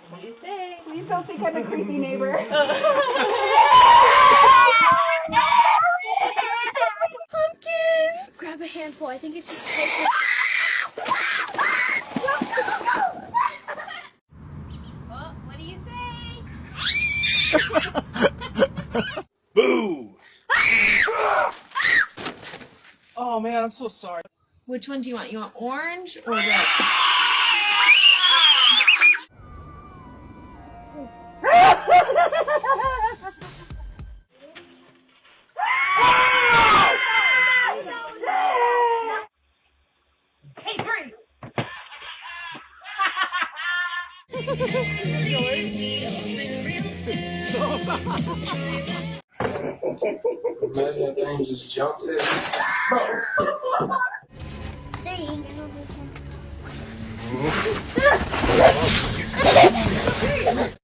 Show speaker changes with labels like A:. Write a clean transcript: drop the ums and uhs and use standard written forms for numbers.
A: What do you say?
B: Please don't think I'm a creepy neighbor.
C: Pumpkins! Grab a handful. I think it's just closer.
A: Well, what do you say?
D: Boo! Oh man, I'm so sorry.
C: Which one do you want? You want orange or red?
E: Imagine that thing just jumps in.
C: Thanks.